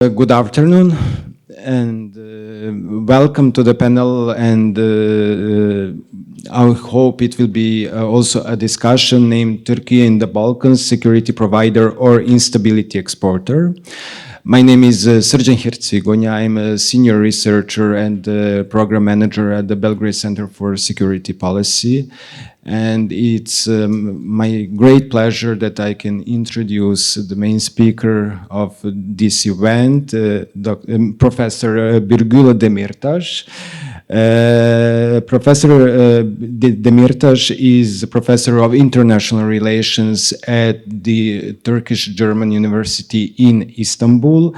Good afternoon and welcome to the panel, and I hope it will be also a discussion named Turkey in the Balkans, Security Provider or Instability Exporter. My name is Srđan Hercigonja. I'm a senior researcher and program manager at the Belgrade Center for Security Policy. And it's my great pleasure that I can introduce the main speaker of this event, Professor Birgul Demirtas. Professor Demirtaş is a professor of international relations at the Turkish-German University in Istanbul.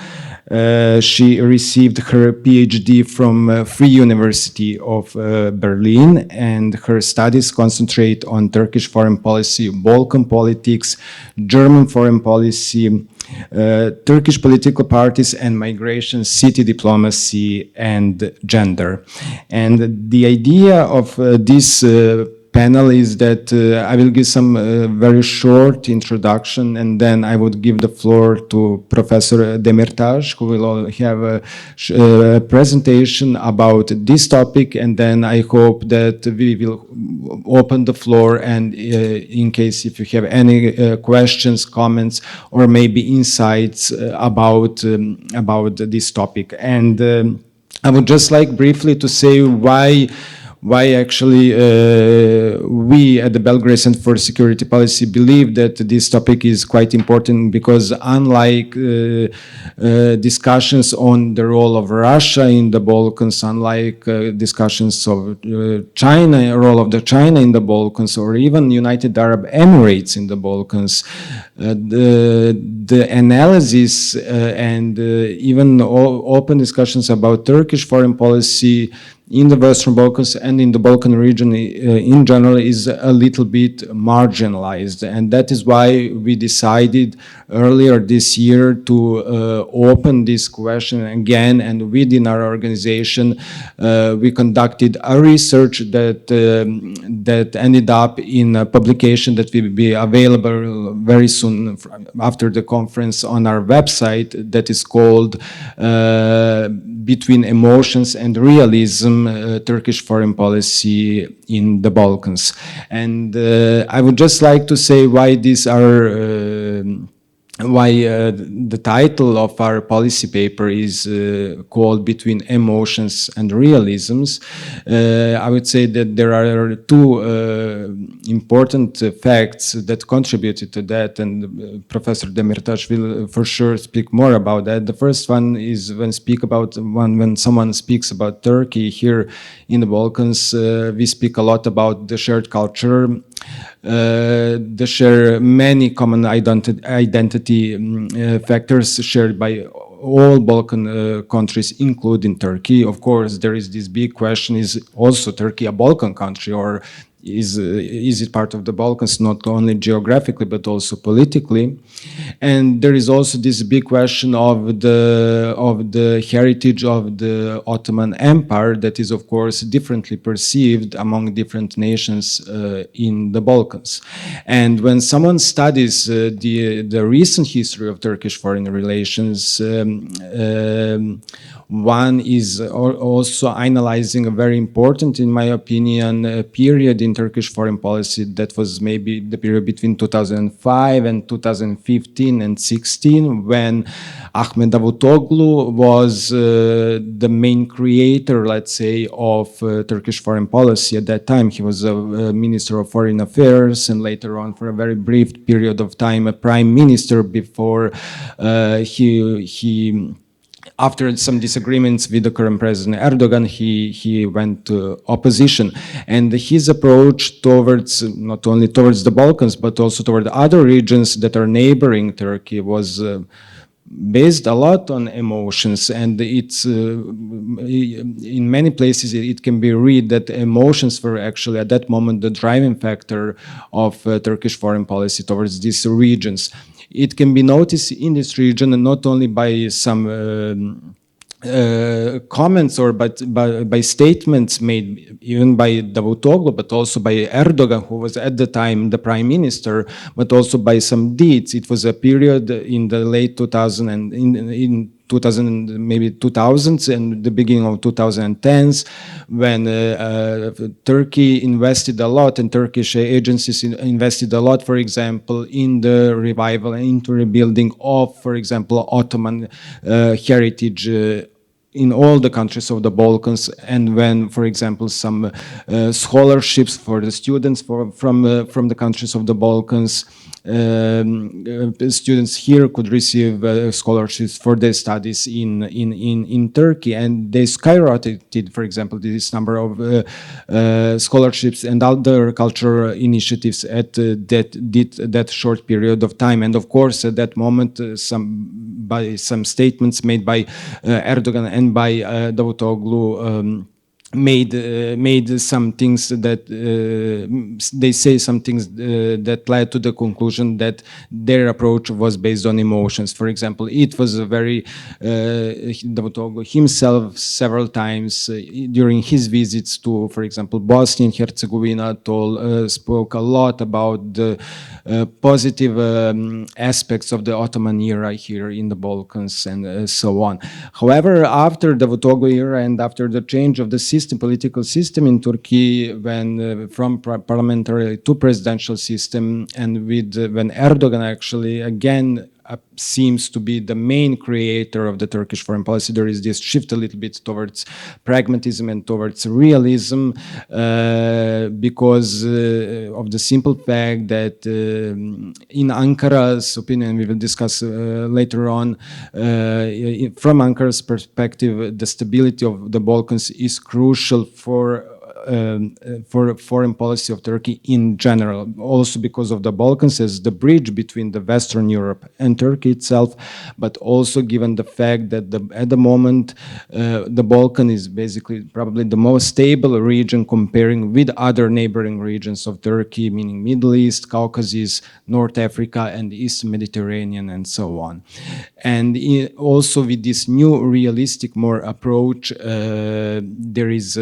She received her PhD from Free University of Berlin, and her studies concentrate on Turkish foreign policy, Balkan politics, German foreign policy, Turkish political parties and migration, city diplomacy, and gender. And the idea of this panel is that I will give some very short introduction, and then I would give the floor to Professor Demirtaş, who will have a presentation about this topic, and then I hope that we will open the floor, and in case if you have any questions, comments, or maybe insights about this topic. And I would just like briefly to say why actually we at the Belgrade Center for Security Policy believe that this topic is quite important, because unlike discussions on the role of Russia in the Balkans, unlike discussions of China, role of the China in the Balkans, or even United Arab Emirates in the Balkans, the analysis and even open discussions about Turkish foreign policy in the Western Balkans and in the Balkan region in general is a little bit marginalized. And that is why we decided earlier this year to open this question again. And within our organization, we conducted a research that ended up in a publication that will be available very soon after the conference on our website, that is called Between Emotions and Realism, Turkish Foreign Policy in the Balkans. And I would just like to say why these are the title of our policy paper is called Between Emotions and Realisms. I would say that there are two important facts that contributed to that, and Professor Demirtaş will for sure speak more about that. The first one is when someone speaks about Turkey here in the Balkans, we speak a lot about the shared culture. They share many common identity factors shared by all Balkan countries, including Turkey. Of course, there is this big question: is also Turkey a Balkan country, or is it part of the Balkans, not only geographically but also politically? And there is also this big question of the heritage of the Ottoman Empire that is, of course, differently perceived among different nations in the Balkans. And when someone studies the recent history of Turkish foreign relations, one is also analyzing a very important, in my opinion, period in Turkish foreign policy that was maybe the period between 2005 and 2015 and 16, when Ahmet Davutoglu was the main creator, let's say, of Turkish foreign policy. At that time, he was a Minister of Foreign Affairs, and later on, for a very brief period of time, a Prime Minister before after some disagreements with the current President Erdogan, he went to opposition. And his approach towards, not only towards the Balkans, but also toward other regions that are neighboring Turkey was based a lot on emotions. And it's, in many places, it can be read that emotions were actually at that moment the driving factor of Turkish foreign policy towards these regions. It can be noticed in this region, and not only by some comments or by statements made even by Davutoglu, but also by Erdogan, who was at the time the prime minister, but also by some deeds. It was a period in the late 2000 and in 2000, maybe 2000s and the beginning of 2010s, when Turkey invested a lot and Turkish agencies invested a lot, for example, in the revival and into rebuilding of, for example, Ottoman heritage in all the countries of the Balkans, and when, for example, some scholarships for the students from the countries of the Balkans, students here could receive scholarships for their studies in Turkey, and they skyrocketed, for example, this number of scholarships and other cultural initiatives at that short period of time. And of course, at that moment, some statements made by Erdogan and by Davutoglu made some things that they say some things that led to the conclusion that their approach was based on emotions. For example, it was a very Davutoglu himself several times during his visits to, for example, Bosnia and Herzegovina, spoke a lot about the positive aspects of the Ottoman era here in the Balkans and so on. However, after the Davutoglu era and after the change of the political system in Turkey, when from parliamentary to presidential system, and when Erdogan actually again seems to be the main creator of the Turkish foreign policy, there is this shift a little bit towards pragmatism and towards realism, because of the simple fact that in Ankara's opinion, we will discuss later on, from Ankara's perspective, the stability of the Balkans is crucial for foreign policy of Turkey in general, also because of the Balkans as the bridge between the Western Europe and Turkey itself, but also given the fact that at the moment the Balkan is basically probably the most stable region comparing with other neighboring regions of Turkey, meaning Middle East, Caucasus, North Africa, and East Mediterranean, and so on. And also with this new realistic more approach, there is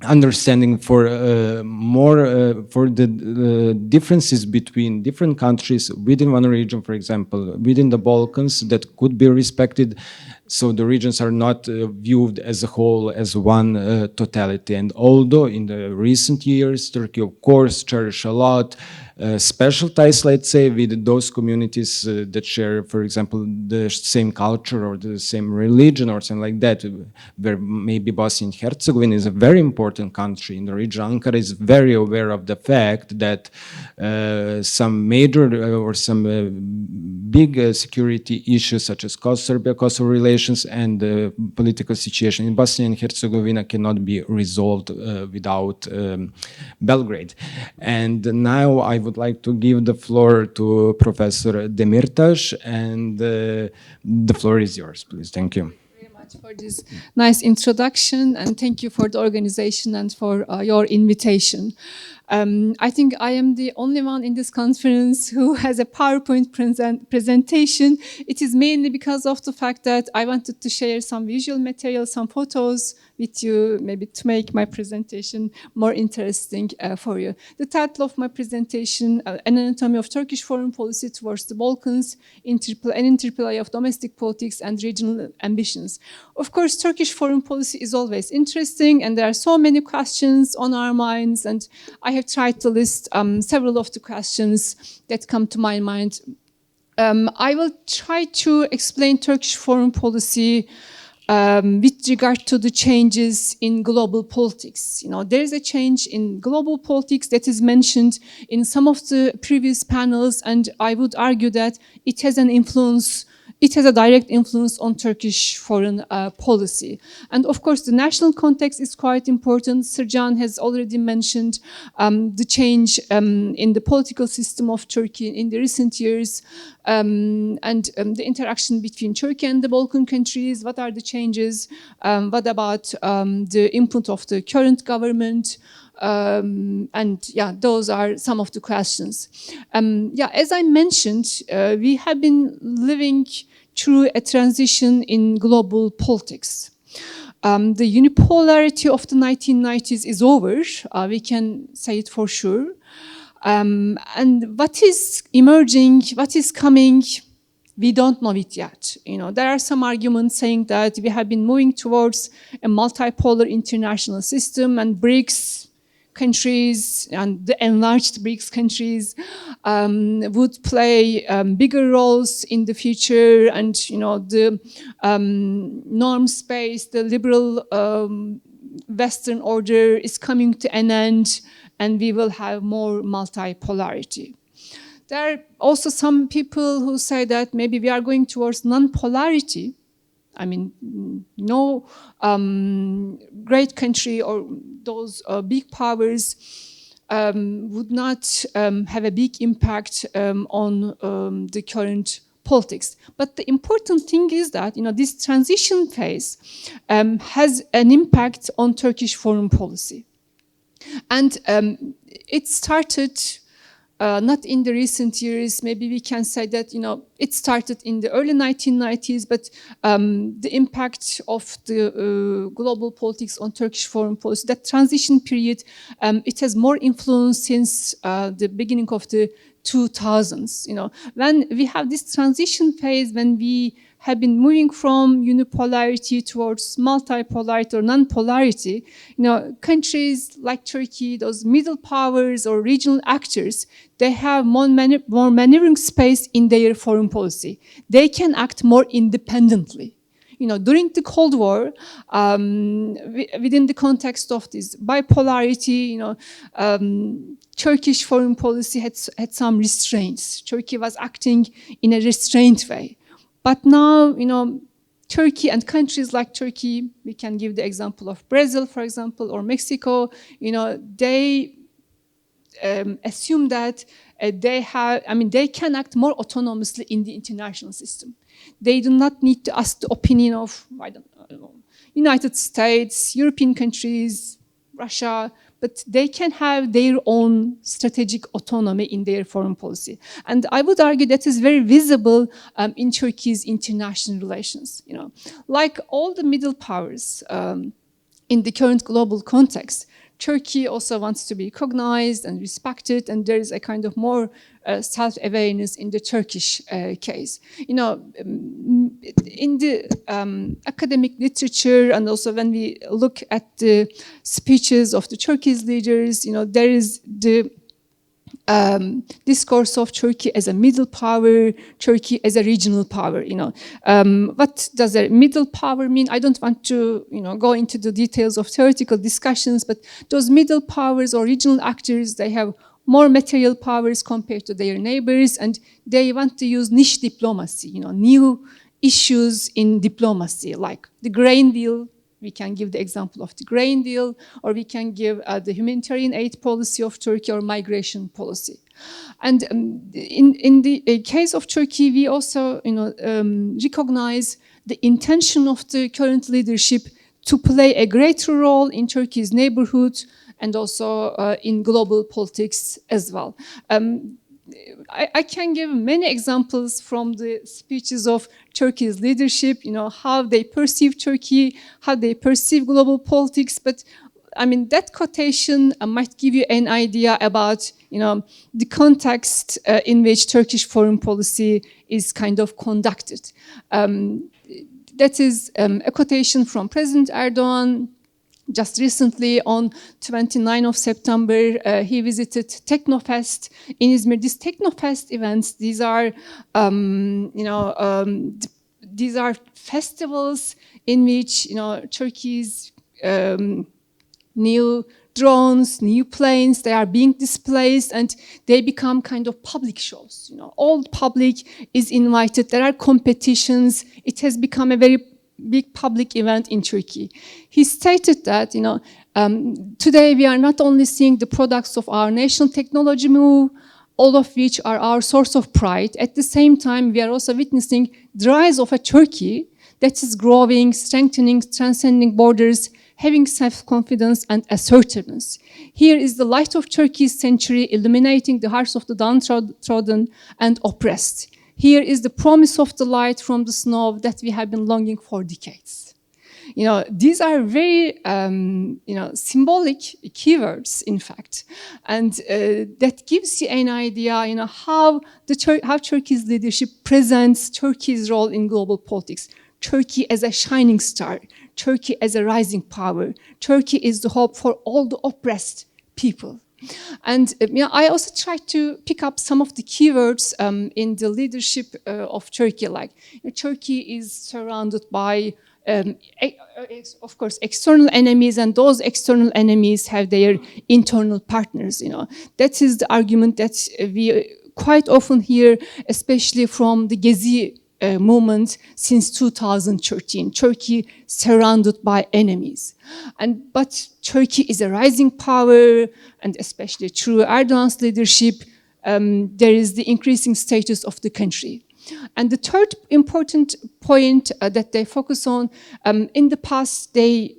understanding for for the differences between different countries within one region, for example, within the Balkans, that could be respected, so the regions are not viewed as a whole, as one totality. And although in the recent years, Turkey, of course, cherished a lot special ties, let's say, with those communities that share, for example, the same culture or the same religion or something like that, where maybe Bosnia and Herzegovina is a very important country in the region. Ankara is very aware of the fact that some major or some big security issues such as Serbia-Kosovo relations and the political situation in Bosnia and Herzegovina cannot be resolved without Belgrade. And now I would like to give the floor to Professor Demirtaş, and the floor is yours, please. Thank you. Very much for this nice introduction, and thank you for the organization and for your invitation. I think I am the only one in this conference who has a PowerPoint presentation. It is mainly because of the fact that I wanted to share some visual material, some photos with you, maybe to make my presentation more interesting for you. The title of my presentation, An Anatomy of Turkish Foreign Policy Towards the Balkans, an interplay of domestic politics and regional ambitions. Of course, Turkish foreign policy is always interesting, and there are so many questions on our minds, and I have tried to list several of the questions that come to my mind. I will try to explain Turkish foreign policy with regard to the changes in global politics. You know, there is a change in global politics that is mentioned in some of the previous panels, and I would argue that it has an influence. It has a direct influence on Turkish foreign policy. And of course, the national context is quite important. Srđan has already mentioned the change in the political system of Turkey in the recent years, and the interaction between Turkey and the Balkan countries. What are the changes? What about the input of the current government? And yeah, those are some of the questions. Yeah, as I mentioned, we have been living through a transition in global politics. The unipolarity of the 1990s is over. We can say it for sure. And what is emerging, what is coming, We don't know it yet. There are some arguments saying that we have been moving towards a multipolar international system, and BRICS countries and the enlarged BRICS countries would play bigger roles in the future, and the norm space, the liberal Western order is coming to an end, and we will have more multipolarity. There are also some people who say that maybe we are going towards non-polarity. I mean, no great country or those big powers would not have a big impact on the current politics. But the important thing is that this transition phase has an impact on Turkish foreign policy, and it started. Not in the recent years, maybe we can say that, it started in the early 1990s, but the impact of the global politics on Turkish foreign policy, that transition period, it has more influence since the beginning of the 2000s. When we have this transition phase, when we have been moving from unipolarity towards multipolarity or non-polarity, countries like Turkey, those middle powers or regional actors, they have more maneuvering space in their foreign policy. They can act more independently. During the Cold War, within the context of this bipolarity, Turkish foreign policy had some restraints. Turkey was acting in a restrained way. But now, Turkey and countries like Turkey, we can give the example of Brazil, for example, or Mexico, they assume that they can act more autonomously in the international system. They do not need to ask the opinion of, I don't know, United States, European countries, Russia, but they can have their own strategic autonomy in their foreign policy. And I would argue that is very visible in Turkey's international relations. Like all the middle powers in the current global context, Turkey also wants to be recognized and respected, and there is a kind of more self-awareness in the Turkish case. In the academic literature, and also when we look at the speeches of the Turkish leaders, there is the discourse of Turkey as a middle power, Turkey as a regional power. What does a middle power mean? I don't want to go into the details of theoretical discussions, but those middle powers or regional actors, they have more material powers compared to their neighbors, and they want to use niche diplomacy, new issues in diplomacy, like the grain deal. We can give the example of the grain deal, or we can give the humanitarian aid policy of Turkey or migration policy. And in the case of Turkey, we also recognize the intention of the current leadership to play a greater role in Turkey's neighborhood and also in global politics as well. I can give many examples from the speeches of Turkey's leadership, how they perceive Turkey, how they perceive global politics. But I mean, that quotation might give you an idea about, the context in which Turkish foreign policy is kind of conducted. That is a quotation from President Erdogan. Just recently, on 29th of September, he visited Teknofest in Izmir. These Teknofest events, these are festivals in which Turkey's new drones, new planes, they are being displayed, and they become kind of public shows. All public is invited. There are competitions. It has become a very big public event in Turkey. He stated that, today we are not only seeing the products of our national technology move, all of which are our source of pride. At the same time, we are also witnessing the rise of a Turkey that is growing, strengthening, transcending borders, having self-confidence and assertiveness. Here is the light of Turkey's century illuminating the hearts of the downtrodden and oppressed. Here is the promise of the light from the snow that we have been longing for decades. These are very, symbolic keywords, in fact. And that gives you an idea, how Turkey's leadership presents Turkey's role in global politics. Turkey as a shining star, Turkey as a rising power. Turkey is the hope for all the oppressed people. And I also tried to pick up some of the keywords in the leadership of Turkey, like Turkey is surrounded by, of course, external enemies, and those external enemies have their internal partners. That is the argument that we quite often hear, especially from the Gezi movement since 2013. Turkey surrounded by enemies. But Turkey is a rising power, and especially through Erdogan's leadership, there is the increasing status of the country. And the third important point that they focus on, in the past they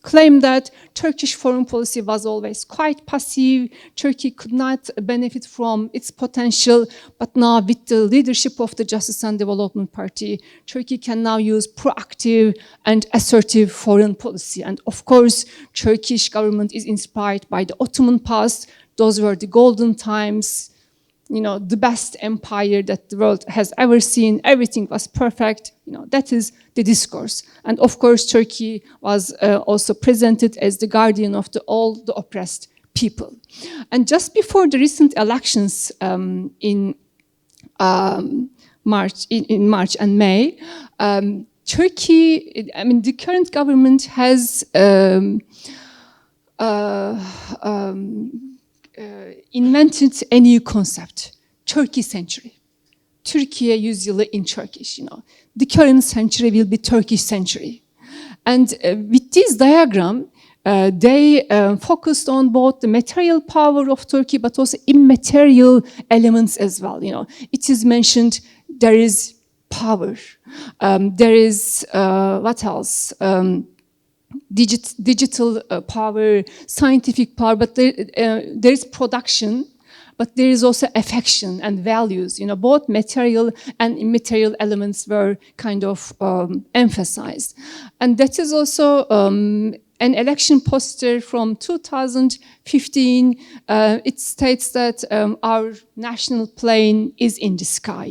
claim that Turkish foreign policy was always quite passive. Turkey could not benefit from its potential, but now with the leadership of the Justice and Development Party, Turkey can now use proactive and assertive foreign policy. And of course, Turkish government is inspired by the Ottoman past. Those were the golden times, the best empire that the world has ever seen. Everything was perfect. That is the discourse. And of course, Turkey was also presented as the guardian of all the oppressed people. And just before the recent elections in March and May, Turkey, the current government has invented a new concept, Turkey century. Türkiye yüzyılı in Turkish, The current century will be Turkish century. And with this diagram, they focused on both the material power of Turkey, but also immaterial elements as well. It is mentioned there is power. There is, what else? Digital power, scientific power, but there is production, but there is also affection and values. Both material and immaterial elements were kind of emphasized. And that is also an election poster from 2015. It states that our national plane is in the sky.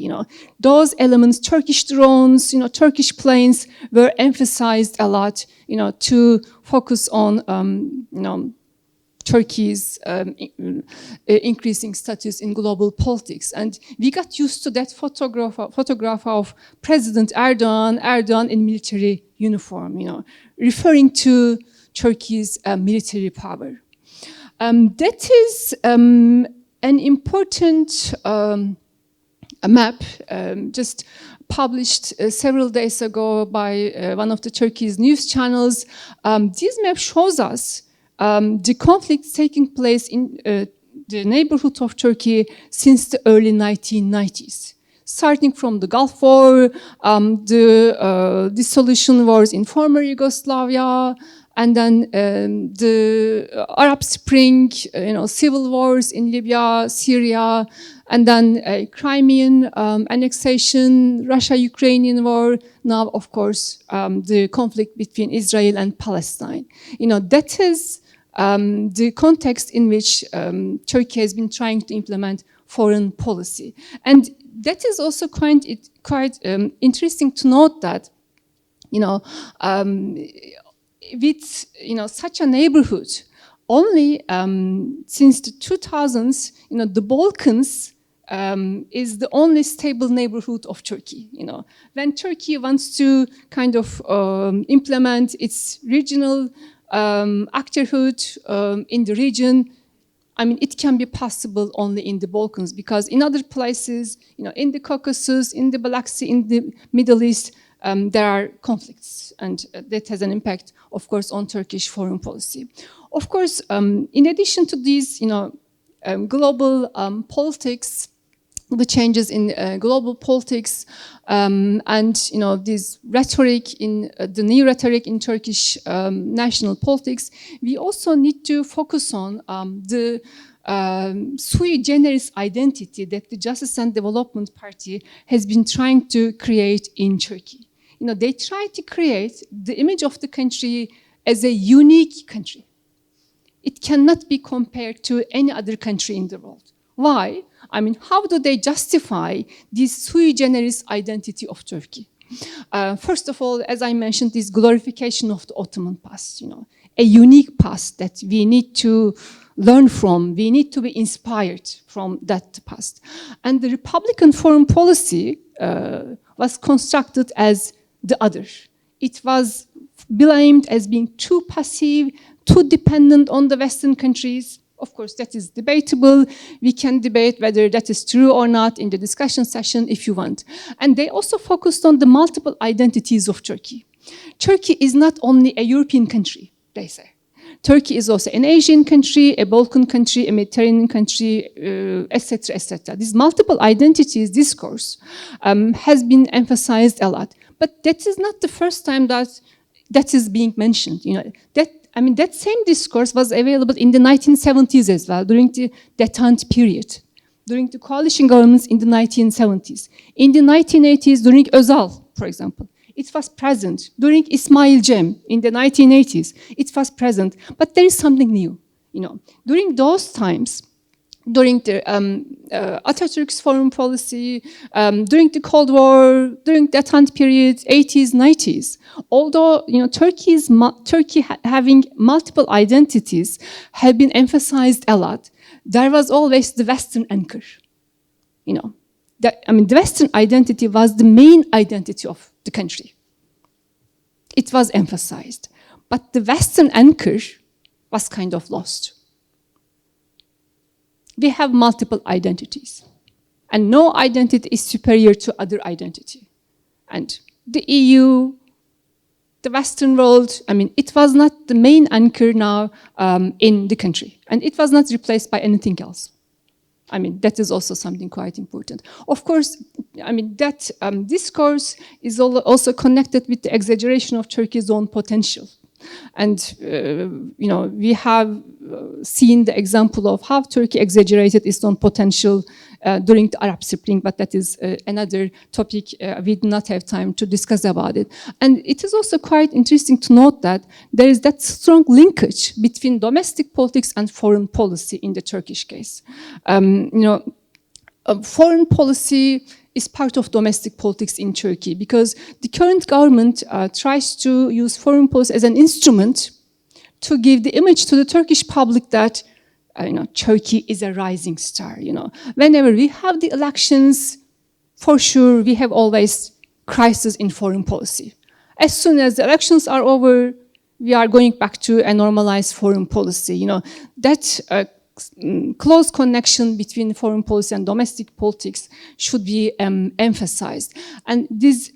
Those elements, Turkish drones, Turkish planes were emphasized a lot, to focus on, Turkey's increasing status in global politics. And we got used to that photograph of President Erdogan in military uniform, referring to Turkey's military power. That is an important map just published several days ago by one of the Turkey's news channels. This map shows us the conflicts taking place in the neighborhood of Turkey since the early 1990s. Starting from the Gulf War, the dissolution wars in former Yugoslavia, and then the Arab Spring, civil wars in Libya, Syria, and then Crimean annexation, Russia-Ukrainian war. Now, of course, the conflict between Israel and Palestine. That is the context in which Turkey has been trying to implement foreign policy. And that is also quite interesting to note that, with such a neighborhood, only since the 2000s, the Balkans is the only stable neighborhood of Turkey. When Turkey wants to kind of implement its regional actorhood in the region, it can be possible only in the Balkans, because in other places, in the Caucasus, in the Black Sea, in the Middle East, there are conflicts, and that has an impact, of course, on Turkish foreign policy. Of course, in addition to these, global politics, the changes in global politics, and this rhetoric in the new rhetoric in Turkish national politics, we also need to focus on the sui generis identity that the Justice and Development Party has been trying to create in Turkey. You know, they try to create the image of the country as a unique country. It cannot be compared to any other country in the world. Why? I mean, how do they justify this sui generis identity of Turkey? First of all, as I mentioned, this glorification of the Ottoman past, you know, a unique past that we need to learn from. We need to be inspired from that past. And the Republican foreign policy was constructed as the other. It was blamed as being too passive, too dependent on the Western countries. Of course, that is debatable. We can debate whether that is true or not in the discussion session if you want. And they also focused on the multiple identities of Turkey. Turkey is not only a European country, they say. Turkey is also an Asian country, a Balkan country, a Mediterranean country, etc., etc. These multiple identities discourse has been emphasized a lot. But that is not the first time that is being mentioned. You know, that same discourse was available in the 1970s as well, during the détente period, during the coalition governments in the 1970s. In the 1980s, during Özal, for example, it was present. During Ismail Cem in the 1980s, it was present. But there is something new. You know, during those times, during the Atatürk's foreign policy, during the Cold War, during that time period, 80s, 90s, although you know Turkey having multiple identities had been emphasized a lot, there was always the Western anchor. You know, the Western identity was the main identity of the country. It was emphasized, but the Western anchor was kind of lost. We have multiple identities, and no identity is superior to other identity. And the EU, the Western world, it was not the main anchor now in the country, and it was not replaced by anything else. That is also something quite important. Of course, that discourse is also connected with the exaggeration of Turkey's own potential. And, we have seen the example of how Turkey exaggerated its own potential during the Arab Spring, but that is another topic. We do not have time to discuss about it. And it is also quite interesting to note that there is that strong linkage between domestic politics and foreign policy in the Turkish case. Foreign policy is part of domestic politics in Turkey because the current government tries to use foreign policy as an instrument to give the image to the Turkish public that Turkey is a rising star. Whenever we have the elections, for sure we have always crisis in foreign policy. As soon as the elections are over, we are going back to a normalized foreign policy. That close connection between foreign policy and domestic politics should be emphasized. And this,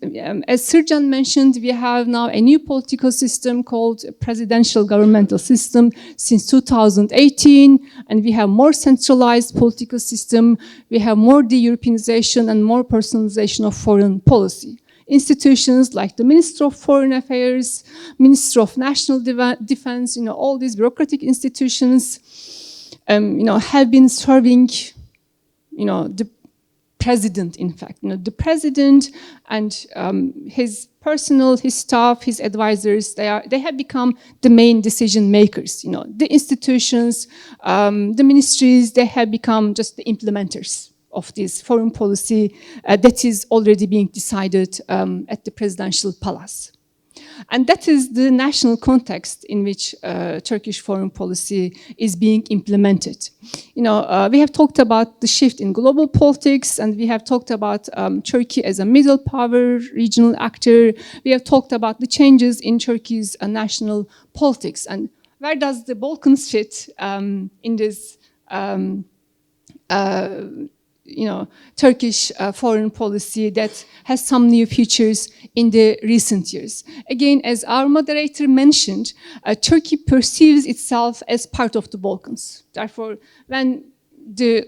as Srđan mentioned, we have now a new political system called presidential governmental system since 2018, and we have more centralized political system. We have more de-Europeanization and more personalization of foreign policy. Institutions like the Minister of Foreign Affairs, Minister of National Defense, all these bureaucratic institutions have been serving, the president, in fact. The president and his personnel, his staff, his advisors, they have become the main decision makers. The institutions, the ministries, they have become just the implementers of this foreign policy that is already being decided at the presidential palace. And that is the national context in which Turkish foreign policy is being implemented. We have talked about the shift in global politics, and we have talked about Turkey as a middle power, regional actor. We have talked about the changes in Turkey's national politics. And where does the Balkans fit in this Turkish foreign policy that has some new features in the recent years? Again, as our moderator mentioned, Turkey perceives itself as part of the Balkans. Therefore, when the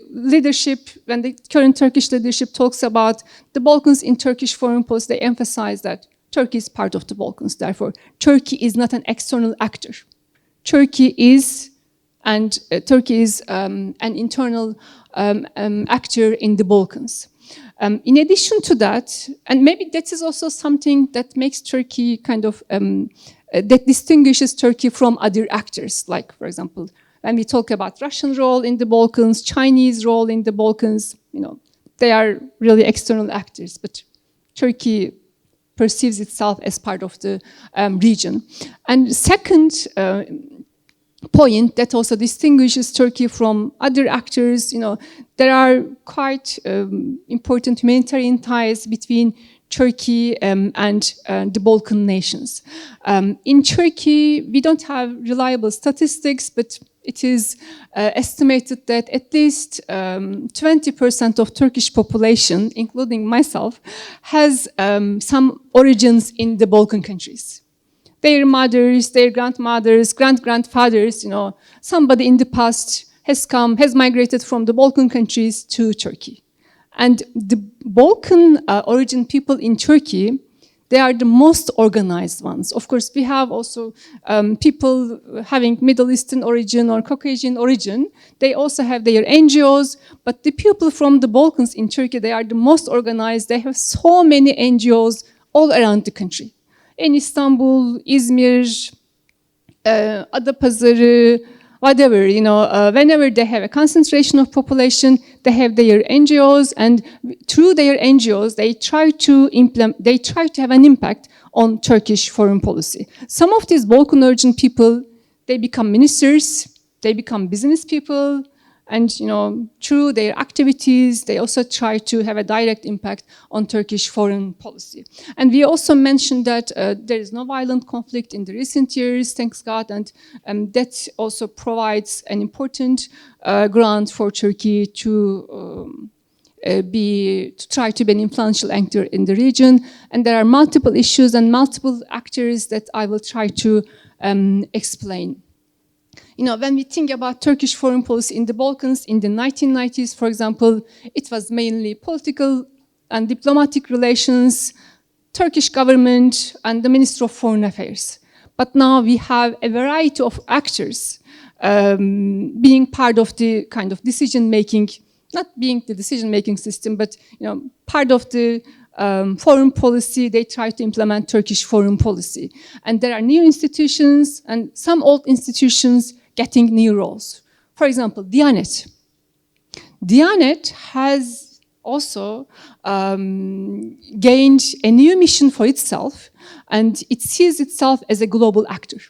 current Turkish leadership talks about the Balkans in Turkish foreign policy, they emphasize that Turkey is part of the Balkans. Therefore, Turkey is not an external actor. Turkey is an internal actor in the Balkans. In addition to that, and maybe that is also something that makes Turkey kind of, that distinguishes Turkey from other actors, like, for example, when we talk about Russian role in the Balkans, Chinese role in the Balkans, they are really external actors, but Turkey perceives itself as part of the region. And second point that also distinguishes Turkey from other actors, there are quite important humanitarian ties between Turkey and the Balkan nations. In Turkey, we don't have reliable statistics, but it is estimated that at least 20% of Turkish population, including myself, has some origins in the Balkan countries. Their mothers, their grandmothers, great-grandfathers, somebody in the past has migrated from the Balkan countries to Turkey. And the Balkan origin people in Turkey, they are the most organized ones. Of course, we have also people having Middle Eastern origin or Caucasian origin. They also have their NGOs, but the people from the Balkans in Turkey, they are the most organized. They have so many NGOs all around the country. In Istanbul, Izmir, Adapazarı, whatever, whenever they have a concentration of population, they have their NGOs, and through their NGOs, they try to have an impact on Turkish foreign policy. Some of these Balkan origin people, they become ministers, they become business people, and through their activities, they also try to have a direct impact on Turkish foreign policy. And we also mentioned that there is no violent conflict in the recent years, thanks God, and that also provides an important ground for Turkey to try to be an influential actor in the region. And there are multiple issues and multiple actors that I will try to explain. When we think about Turkish foreign policy in the Balkans in the 1990s, for example, it was mainly political and diplomatic relations, Turkish government, and the Ministry of Foreign Affairs. But now we have a variety of actors being part of the kind of decision-making, not being the decision-making system, but part of the foreign policy. They try to implement Turkish foreign policy. And there are new institutions and some old institutions getting new roles. For example, Diyanet. Diyanet has also gained a new mission for itself, and it sees itself as a global actor.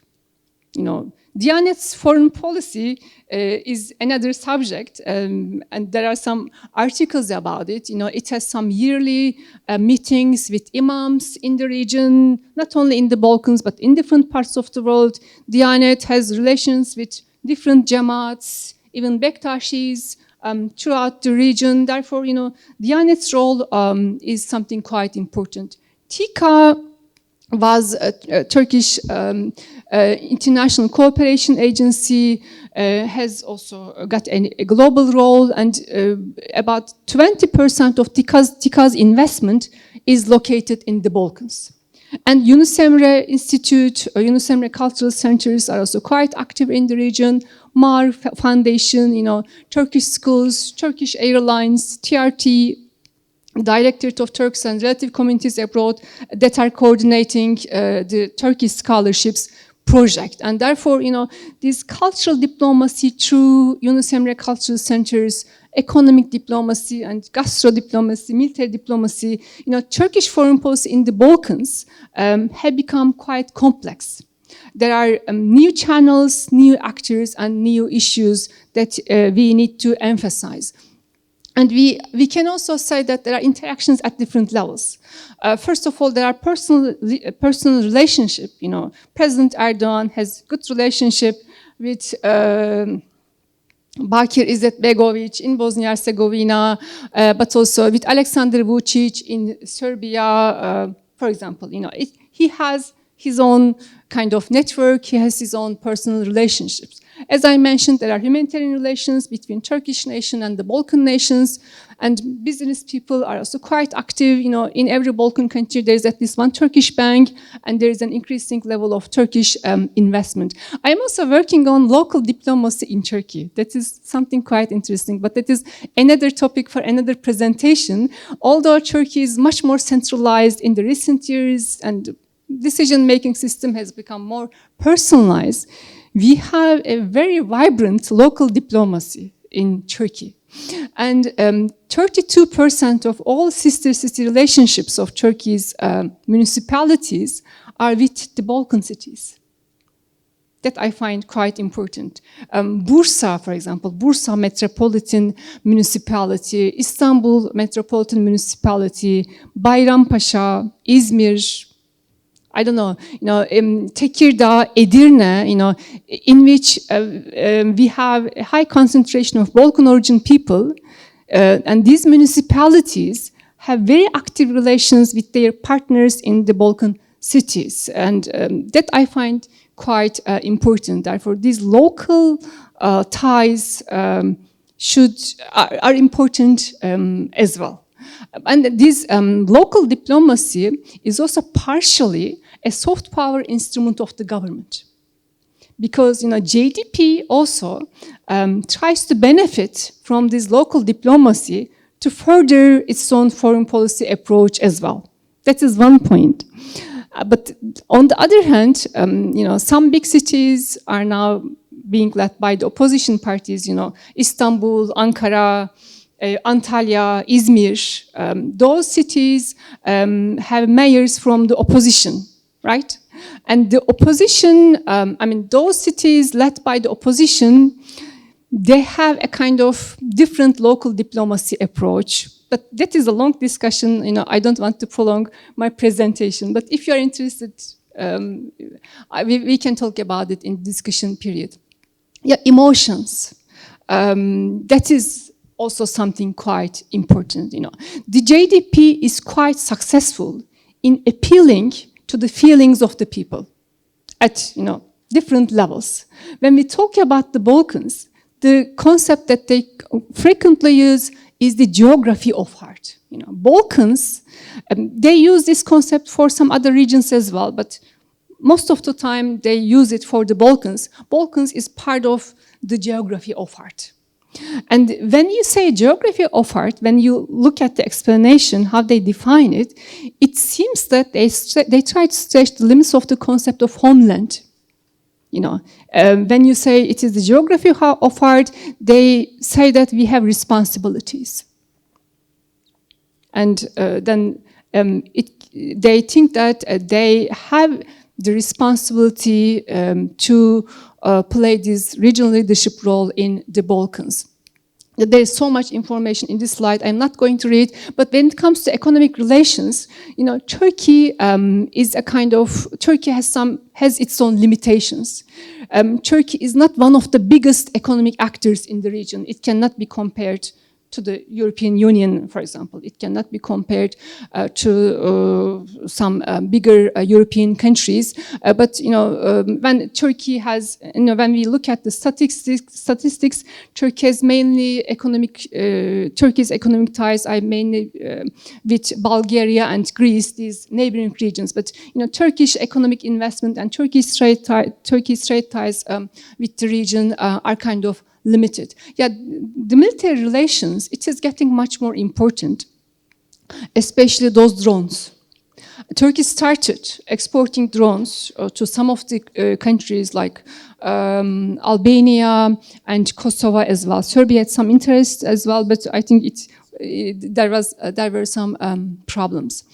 Diyanet's foreign policy is another subject, and there are some articles about it. It has some yearly meetings with imams in the region, not only in the Balkans, but in different parts of the world. Diyanet has relations with different jamaats, even Bektashis, throughout the region. Therefore, Diyanet's role is something quite important. TİKA was a Turkish international cooperation agency, has also got a global role, and about 20% of TİKA's investment is located in the Balkans. And Yunus Emre Institute, or Yunus Emre Cultural Centers are also quite active in the region. MAR Foundation, Turkish schools, Turkish Airlines, TRT, Directorate of Turks and Relative Communities Abroad, that are coordinating the Turkish scholarships project. And therefore, this cultural diplomacy through Yunus Emre Cultural Centers, economic diplomacy and gastro-diplomacy, military diplomacy, Turkish foreign policy in the Balkans have become quite complex. There are new channels, new actors, and new issues that we need to emphasize. And we can also say that there are interactions at different levels. First of all, there are personal relationship. President Erdogan has good relationship with Bakir Izetbegovic in Bosnia-Herzegovina, but also with Alexander Vučić in Serbia, for example. his own kind of network, he has his own personal relationships. As I mentioned, there are humanitarian relations between Turkish nation and the Balkan nations, and business people are also quite active. You know, in every Balkan country, there is at least one Turkish bank, and there is an increasing level of Turkish investment. I am also working on local diplomacy in Turkey. That is something quite interesting, but that is another topic for another presentation. Although Turkey is much more centralized in the recent years, and decision-making system has become more personalized, we have a very vibrant local diplomacy in Turkey. And 32% of all sister city relationships of Turkey's municipalities are with the Balkan cities. That I find quite important. Bursa, for example, Bursa Metropolitan Municipality, Istanbul Metropolitan Municipality, Bayrampaşa, İzmir, I don't know, Tekirdağ, Edirne, in which we have a high concentration of Balkan origin people, and these municipalities have very active relations with their partners in the Balkan cities, and that I find quite important. Therefore, these local ties are important as well. And this local diplomacy is also partially a soft power instrument of the government. Because JDP also tries to benefit from this local diplomacy to further its own foreign policy approach as well. That is one point. But on the other hand, some big cities are now being led by the opposition parties, Istanbul, Ankara, Antalya, Izmir, those cities have mayors from the opposition, right? And the opposition, those cities led by the opposition, they have a kind of different local diplomacy approach. But that is a long discussion, I don't want to prolong my presentation. But if you're interested, we can talk about it in the discussion period. Yeah, emotions. That is also something quite important. The JDP is quite successful in appealing to the feelings of the people at different levels. When we talk about the Balkans, the concept that they frequently use is the geography of heart. Balkans, they use this concept for some other regions as well, but most of the time they use it for the Balkans. Balkans is part of the geography of heart. And when you say geography of heart, when you look at the explanation, how they define it, it seems that they try to stretch the limits of the concept of homeland. When you say it is the geography of heart, they say that we have responsibilities. And then they think that they have the responsibility to play this regional leadership role in the Balkans. There is so much information in this slide, I'm not going to read, but when it comes to economic relations, Turkey is a kind of, Turkey has its own limitations. Turkey is not one of the biggest economic actors in the region. It cannot be compared to the European Union, for example. It cannot be compared to some bigger European countries. But when Turkey has, when we look at the statistics, Turkey has mainly Turkey's economic ties are mainly with Bulgaria and Greece, these neighboring regions. But Turkish economic investment and Turkey's trade ties with the region are kind of limited. Yeah, the military relations, it is getting much more important, especially those drones. Turkey started exporting drones to some of the countries like Albania and Kosovo as well. Serbia had some interest as well, but I think there were some problems.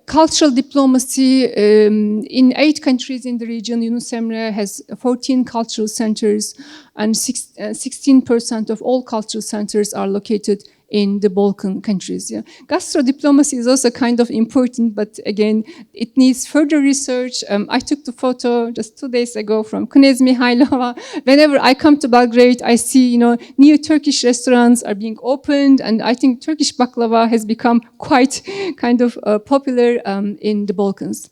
Cultural diplomacy in 8 countries in the region. Yunus Emre has 14 cultural centers, and 16% of all cultural centers are located in the Balkan countries. Yeah. Gastro diplomacy is also kind of important, but again, it needs further research. I took the photo just 2 days ago from Knez Mihailova. Whenever I come to Belgrade, I see, new Turkish restaurants are being opened, and I think Turkish baklava has become quite kind of popular in the Balkans.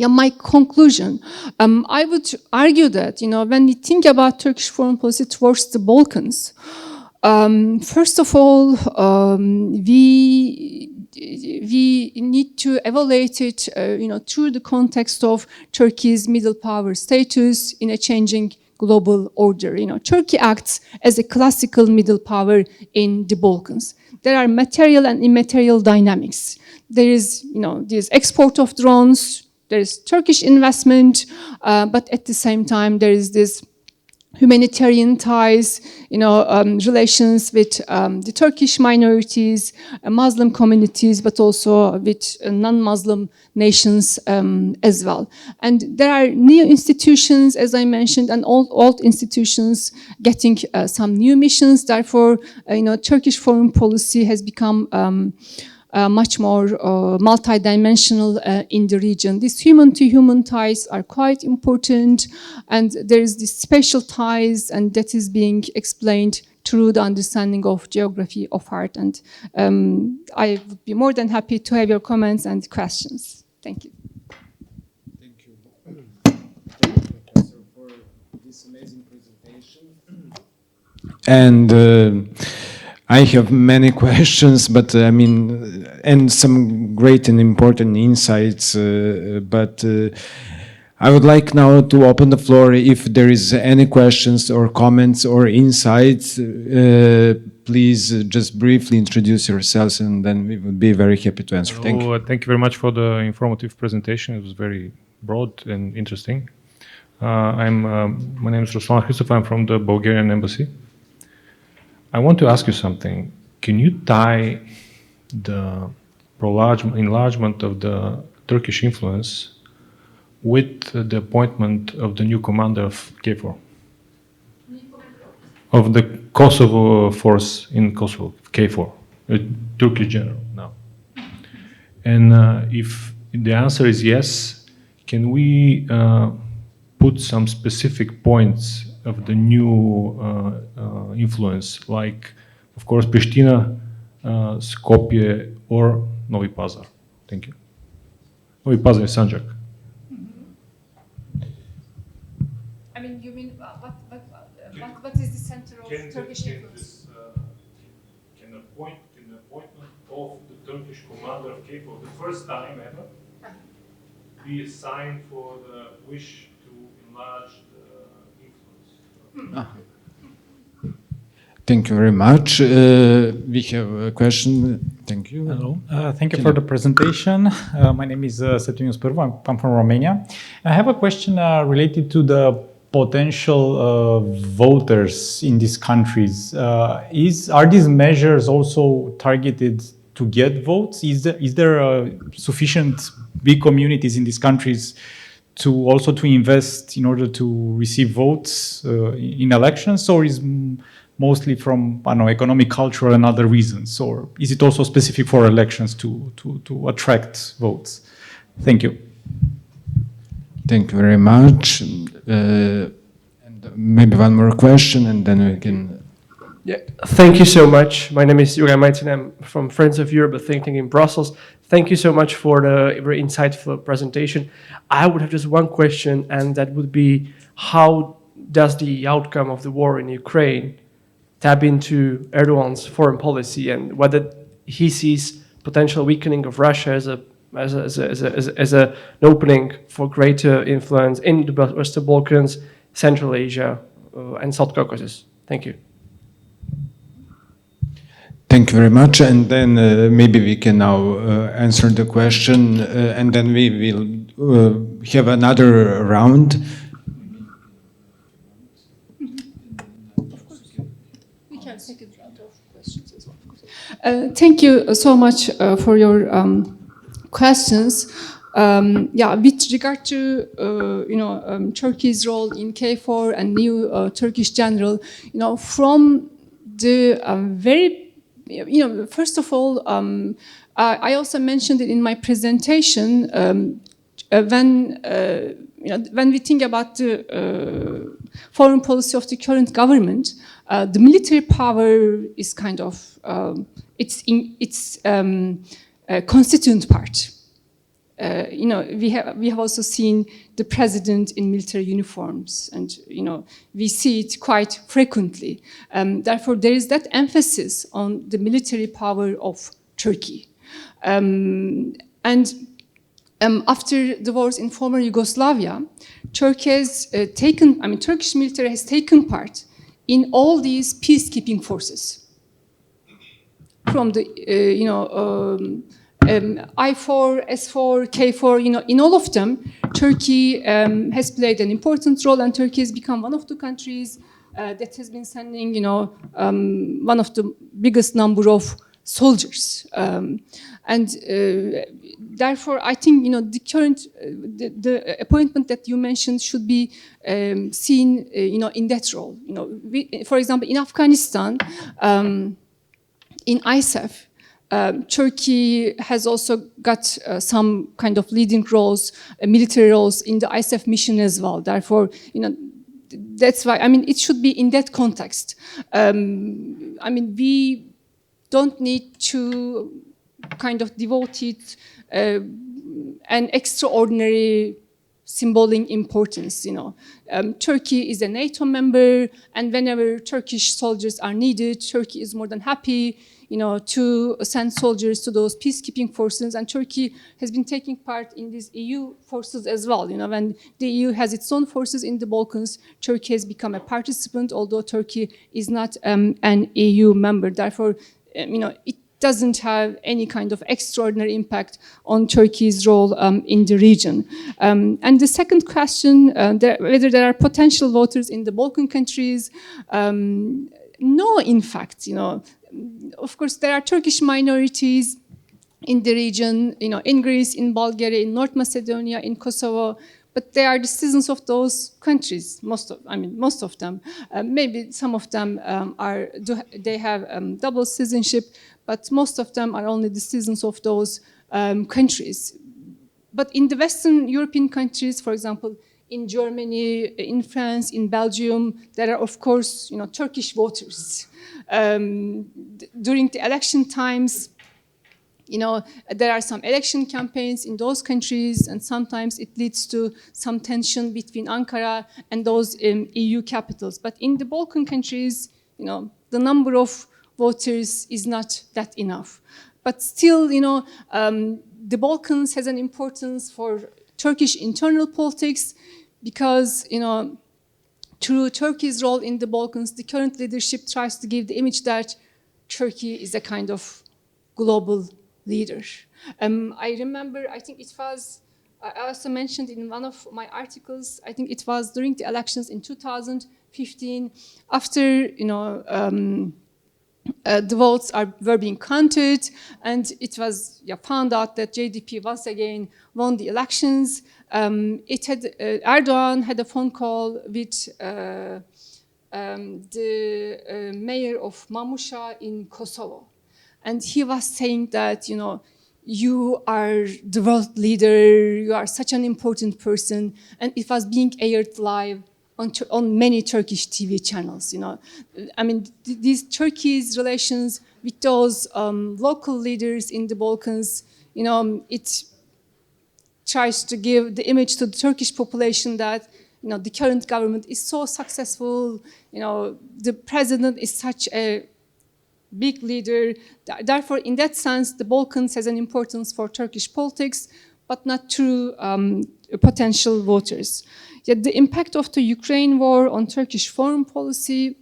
Yeah, my conclusion. I would argue that, when we think about Turkish foreign policy towards the Balkans, first of all, we need to evaluate it, through the context of Turkey's middle power status in a changing global order. Turkey acts as a classical middle power in the Balkans. There are material and immaterial dynamics. There is, this export of drones. There is Turkish investment, but at the same time, there is this humanitarian ties, relations with the Turkish minorities, Muslim communities, but also with non-Muslim nations as well. And there are new institutions, as I mentioned, and old institutions getting some new missions. Therefore, Turkish foreign policy has become much more multidimensional in the region. These human-to-human ties are quite important, and there is this special ties, and that is being explained through the understanding of geography of art. And I would be more than happy to have your comments and questions. Thank you. Thank you. Thank you, Professor, for this amazing presentation. And I have many questions, but and some great and important insights, but I would like now to open the floor. If there is any questions or comments or insights, please just briefly introduce yourselves, and then we would be very happy to answer. Thank you. Thank you very much for the informative presentation. It was very broad and interesting. My name is Srđan. I'm from the Bulgarian embassy. I want to ask you something. Can you tie the enlargement of the Turkish influence with the appointment of the new commander of KFOR? Of the Kosovo force in Kosovo, KFOR, a Turkish general now. And if the answer is yes, can we put some specific points of the new influence, like, of course, Pristina, Skopje, or Novi Pazar? Thank you. Novi Pazar is Sanjak. You mean what is the center of Turkish influence? Can the appointment of the Turkish commander of KFOR, the first time ever, be a sign for the wish to enlarge Thank you very much. We have a question. Thank you. Hello. Thank you for the presentation. My name is Srđan. I'm from Romania. I have a question related to the potential voters in these countries. Are these measures also targeted to get votes? Is there sufficient big communities in these countries to invest in order to receive votes in elections, or is mostly from economic, cultural, and other reasons, or is it also specific for elections to attract votes? Thank you. Thank you very much. And maybe one more question, and then we can. Yeah, thank you so much. My name is Juraj Majtin. I'm from Friends of Europe, a think tank in Brussels. Thank you so much for the very insightful presentation. I would have just one question, and that would be, how does the outcome of the war in Ukraine tap into Erdogan's foreign policy, and whether he sees potential weakening of Russia as an opening for greater influence in the Western Balkans, Central Asia, and South Caucasus? Thank you. Thank you very much. And then maybe we can now answer the question, and then we will have another round. We can take a round of questions as well. Thank you so much for your questions. With regard to Turkey's role in KFOR and new Turkish general, from the very first of all, I also mentioned it in my presentation. When we think about the foreign policy of the current government, the military power is kind of its constituent part. we have also seen the president in military uniforms, and we see it quite frequently. Therefore, there is that emphasis on the military power of Turkey. After the wars in former Yugoslavia, Turkish military has taken part in all these peacekeeping forces. From the I4, S4, K4, in all of them, Turkey has played an important role, and Turkey has become one of the countries that has been sending, one of the biggest number of soldiers. Therefore, I think the current the appointment that you mentioned should be seen in that role. For example, in Afghanistan, in ISAF, Turkey has also got some kind of leading roles, military roles in the ISAF mission as well. Therefore, that's why it should be in that context. We don't need to kind of devote it an extraordinary symbolic importance. Turkey is a NATO member, and whenever Turkish soldiers are needed, Turkey is more than happy, to send soldiers to those peacekeeping forces. And Turkey has been taking part in these EU forces as well. When the EU has its own forces in the Balkans, Turkey has become a participant, although Turkey is not an EU member. Therefore, it doesn't have any kind of extraordinary impact on Turkey's role in the region. And the second question, whether there are potential voters in the Balkan countries, no, in fact, of course, there are Turkish minorities in the region, in Greece, in Bulgaria, in North Macedonia, in Kosovo, but they are the citizens of those countries. Most of them. Maybe some of them they have double citizenship, but most of them are only the citizens of those countries. But in the Western European countries, for example, in Germany, in France, in Belgium, there are, of course, Turkish voters. During the election times, there are some election campaigns in those countries, and sometimes it leads to some tension between Ankara and those EU capitals. But in the Balkan countries, the number of voters is not that enough. But still, the Balkans has an importance for Turkish internal politics because, through Turkey's role in the Balkans, the current leadership tries to give the image that Turkey is a kind of global leader. I remember, I think it was, I also mentioned in one of my articles, I think it was during the elections in 2015, after, the votes were being counted, and it was found out that JDP once again won the elections. Erdogan had a phone call with the mayor of Mamusha in Kosovo, and he was saying that you are the world leader, you are such an important person, and it was being aired live on many Turkish TV channels. These Turkey's relations with those local leaders in the Balkans, it tries to give the image to the Turkish population that the current government is so successful, the president is such a big leader. Therefore, in that sense, the Balkans has an importance for Turkish politics, but not through potential voters. Yet the impact of the Ukraine war on Turkish foreign policy,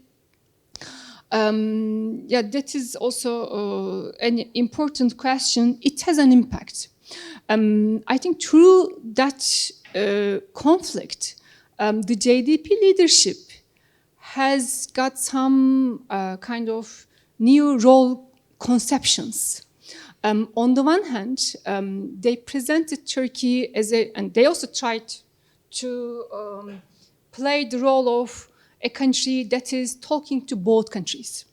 that is also an important question. It has an impact. I think through that conflict, the JDP leadership has got some kind of new role conceptions. On the one hand, they presented Turkey as and they also tried to play the role of a country that is talking to both countries.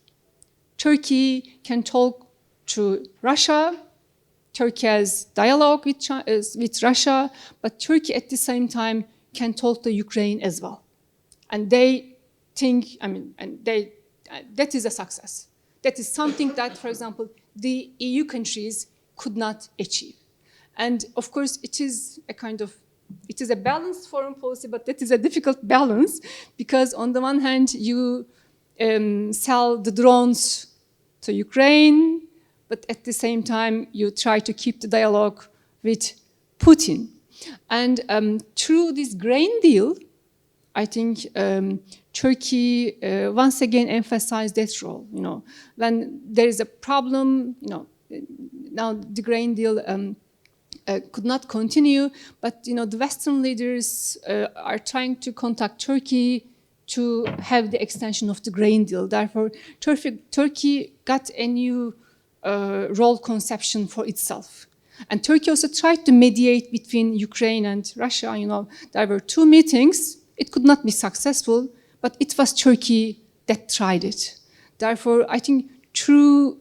Turkey can talk to Russia, Turkey has dialogue with Russia, but Turkey at the same time can talk to Ukraine as well. And they think, that is a success. That is something that, for example, the EU countries could not achieve. And of course, it is a balanced foreign policy, but that is a difficult balance because on the one hand, you sell the drones to Ukraine, but at the same time, you try to keep the dialogue with Putin. And through this grain deal, I think Turkey once again emphasized that role. When there is a problem, now the grain deal could not continue, but the Western leaders are trying to contact Turkey to have the extension of the grain deal. Therefore, Turkey got a new role conception for itself. And Turkey also tried to mediate between Ukraine and Russia. There were 2 meetings. It could not be successful, but it was Turkey that tried it. Therefore, I think through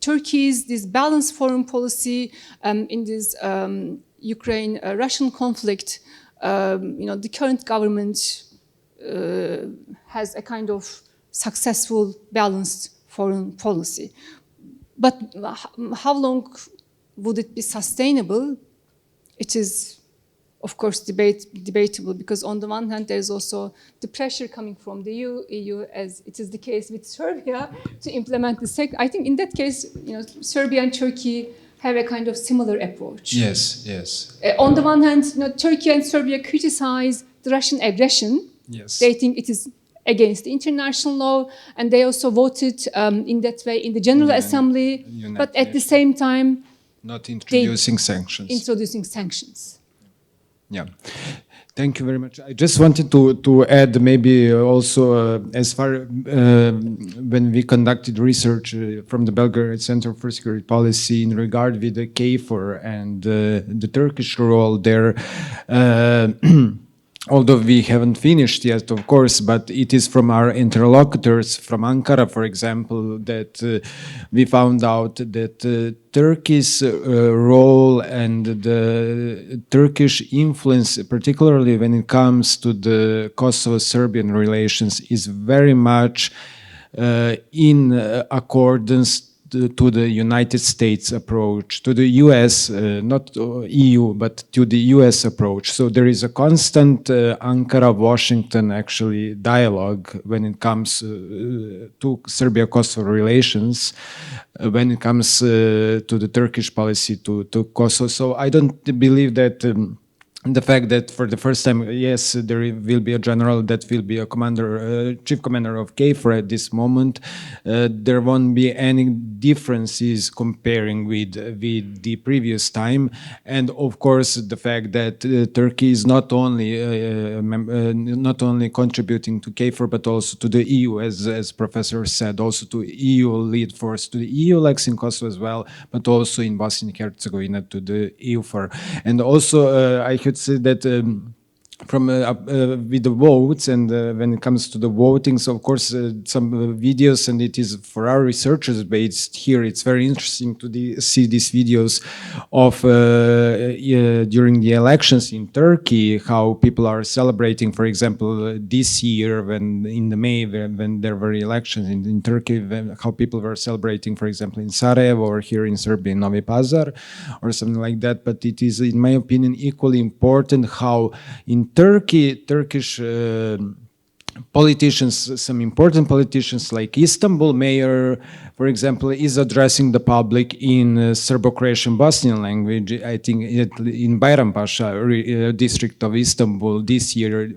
Turkey's this balanced foreign policy in this Ukraine-Russian conflict, the current government has a kind of successful, balanced foreign policy. But how long would it be sustainable? It is, of course, debatable, because on the one hand, there is also the pressure coming from the EU, as it is the case with Serbia, to implement the I think in that case, Serbia and Turkey have a kind of similar approach. Yes, yes. On the one hand, Turkey and Serbia criticize the Russian aggression. Yes. They think it is against the international law, and they also voted in that way in the General Assembly, but at the same time, not introducing sanctions. Introducing sanctions. Yeah, thank you very much. I just wanted to add maybe also as far when we conducted research from the Belgrade Center for Security Policy in regard with the KFOR and the Turkish role there. Although we haven't finished yet, of course, but it is from our interlocutors from Ankara, for example, that we found out that Turkey's role and the Turkish influence, particularly when it comes to the Kosovo-Serbian relations, is very much in accordance to the United States approach, to the US, not EU, but to the US approach. So there is a constant Ankara-Washington actually dialogue when it comes to Serbia-Kosovo relations, when it comes to the Turkish policy to Kosovo. So I don't believe that the fact that for the first time, yes, there will be a general that will be a commander, chief commander of KFOR at this moment, there won't be any differences comparing with the previous time. And of course, the fact that Turkey is not only contributing to KFOR, but also to the EU, as Professor said, also to EU lead force, to the EU lex in Kosovo as well, but also in Bosnia and Herzegovina to the EUFOR. And also, I could say that from with the votes and when it comes to the votings, of course, some videos, and it is for our researchers based here. It's very interesting to see these videos of during the elections in Turkey, how people are celebrating. For example, this year, when in the May, when there were elections in Turkey, how people were celebrating, for example, in Sarajevo or here in Serbia, in Novi Pazar, or something like that. But it is, in my opinion, equally important how in Turkish politicians, some important politicians like Istanbul mayor, for example, is addressing the public in Serbo-Croatian Bosnian language. I think in Bayrampaşa district of Istanbul this year,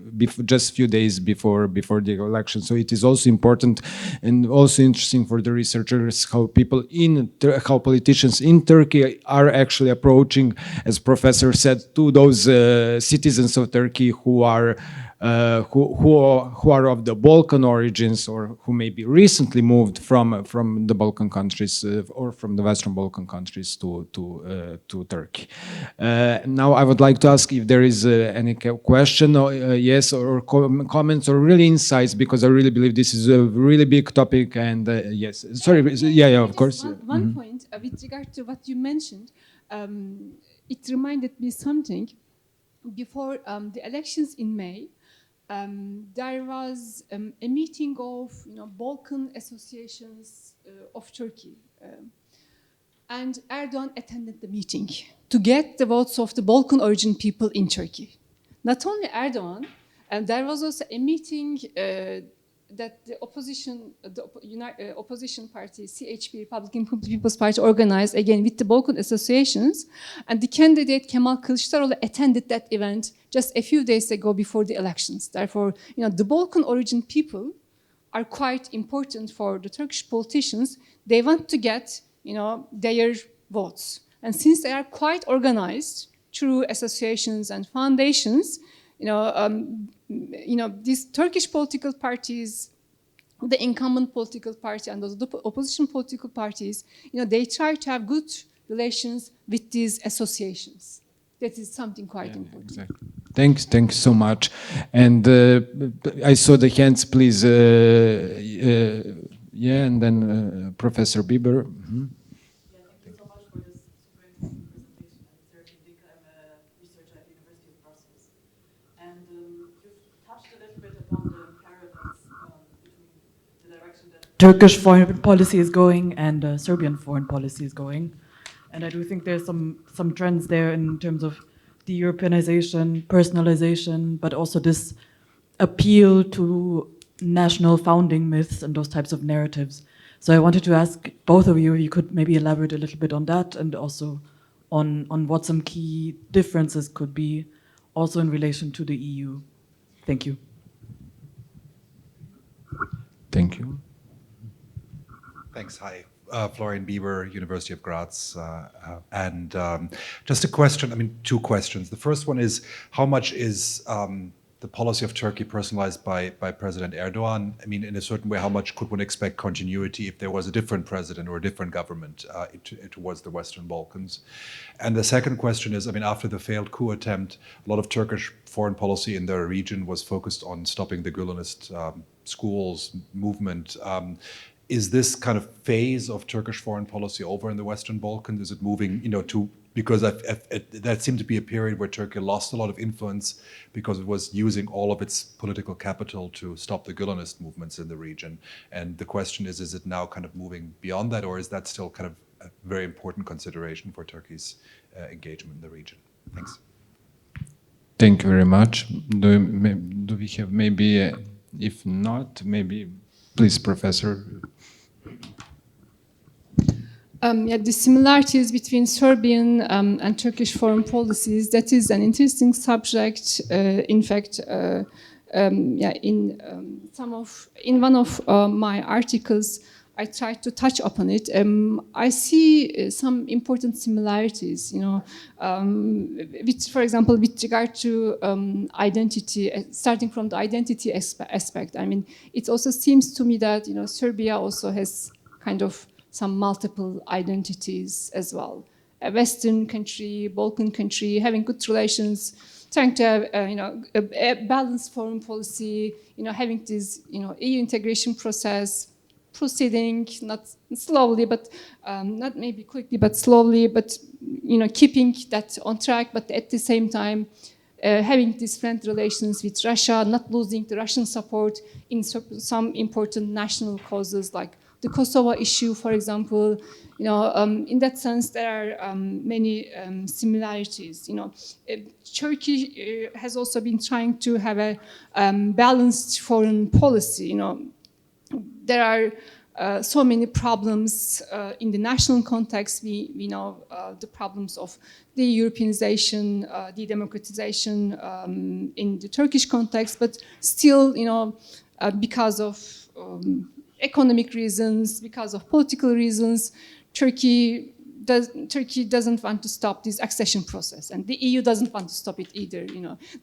just a few days before the election. So it is also important and also interesting for the researchers how politicians in Turkey are actually approaching, as Professor said, to those citizens of Turkey who are of the Balkan origins, or who maybe recently moved from the Balkan countries or from the Western Balkan countries to Turkey. Now I would like to ask if there is any question, or yes, or comments, or really insights, because I really believe this is a really big topic. And yes, sorry, yeah, of course. One point with regard to what you mentioned, it reminded me something. Before the elections in May, there was a meeting of Balkan associations of Turkey. and Erdogan attended the meeting to get the votes of the Balkan origin people in Turkey. Not only Erdogan, and there was also a meeting that the opposition party, CHP, Republican People's Party, organized again with the Balkan associations, and the candidate Kemal Kılıçdaroğlu attended that event just a few days ago before the elections. Therefore, the Balkan origin people are quite important for the Turkish politicians. They want to get, their votes, and since they are quite organized through associations and foundations, these Turkish political parties, the incumbent political party and the opposition political parties, they try to have good relations with these associations. That is something quite important. Exactly. Thanks so much. And I saw the hands, please. And then Professor Bieber. Mm-hmm. Turkish foreign policy is going and Serbian foreign policy is going. And I do think there's some trends there in terms of the Europeanization, personalization, but also this appeal to national founding myths and those types of narratives. So I wanted to ask both of you if you could maybe elaborate a little bit on that and also on what some key differences could be also in relation to the EU. Thank you. Thank you. Thanks. Hi. Florian Bieber, University of Graz. And just a question, two questions. The first one is, how much is the policy of Turkey personalized by President Erdogan? In a certain way, how much could one expect continuity if there was a different president or a different government towards the Western Balkans? And the second question is, after the failed coup attempt, a lot of Turkish foreign policy in the region was focused on stopping the Gülenist schools movement. Is this kind of phase of Turkish foreign policy over in the Western Balkans? Is it moving, because that seemed to be a period where Turkey lost a lot of influence because it was using all of its political capital to stop the Gülenist movements in the region. And the question is it now kind of moving beyond that, or is that still kind of a very important consideration for Turkey's engagement in the region? Thanks. Thank you very much. Do we have maybe, if not, maybe, please, Professor. The similarities between Serbian and Turkish foreign policies, that is an interesting subject. In fact, in one of my articles, I tried to touch upon it. I see some important similarities, for example, with regard to identity, starting from the identity aspect. It also seems to me that, Serbia also has kind of some multiple identities as well. A Western country, Balkan country, having good relations, trying to have, a balanced foreign policy, having this, EU integration process, proceeding, not slowly, but not maybe quickly, but slowly, but keeping that on track, but at the same time having these friend relations with Russia, not losing the Russian support in some important national causes like the Kosovo issue, for example. In that sense, there are many similarities. Turkey has also been trying to have a balanced foreign policy. There are so many problems in the national context. We know the problems of the Europeanization, the democratization in the Turkish context, but still, because of economic reasons, because of political reasons, Turkey doesn't want to stop this accession process, and the EU doesn't want to stop it either.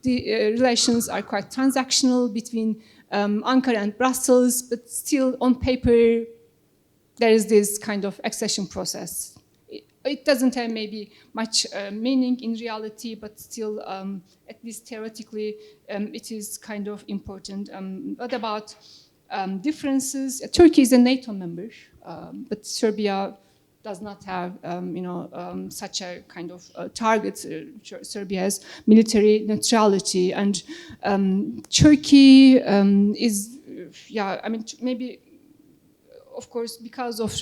The relations are quite transactional between Ankara and Brussels, but still on paper there is this kind of accession process. It doesn't have maybe much meaning in reality, but still, at least theoretically, it is kind of important. What about differences? Turkey is a NATO member, but Serbia does not have, such a kind of target. Serbia has military neutrality, and Turkey is, maybe of course, because of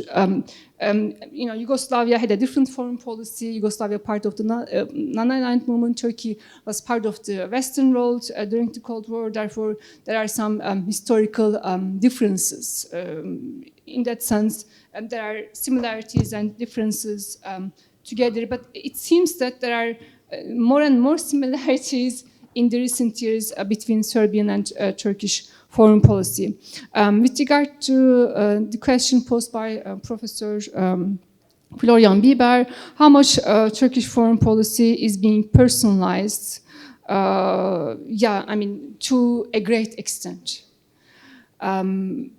Yugoslavia had a different foreign policy. Yugoslavia part of the non-aligned movement. Turkey was part of the Western world during the Cold War. Therefore, there are some historical differences in that sense. There are similarities and differences together, but it seems that there are more and more similarities in the recent years between Serbian and Turkish foreign policy. With regard to the question posed by Professor Florian Bieber, how much Turkish foreign policy is being personalized? Yeah, I mean, to a great extent. And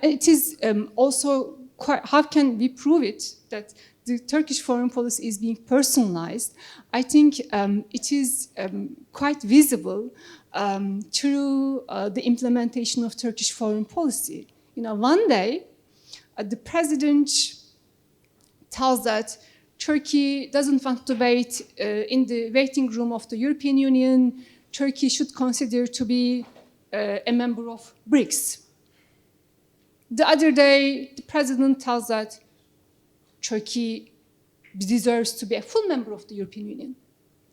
it is also quite, how can we prove it that the Turkish foreign policy is being personalized? I think it is quite visible through the implementation of Turkish foreign policy. One day, the president tells that Turkey doesn't want to wait in the waiting room of the European Union. Turkey should consider to be a member of BRICS. The other day, the president tells that Turkey deserves to be a full member of the European Union,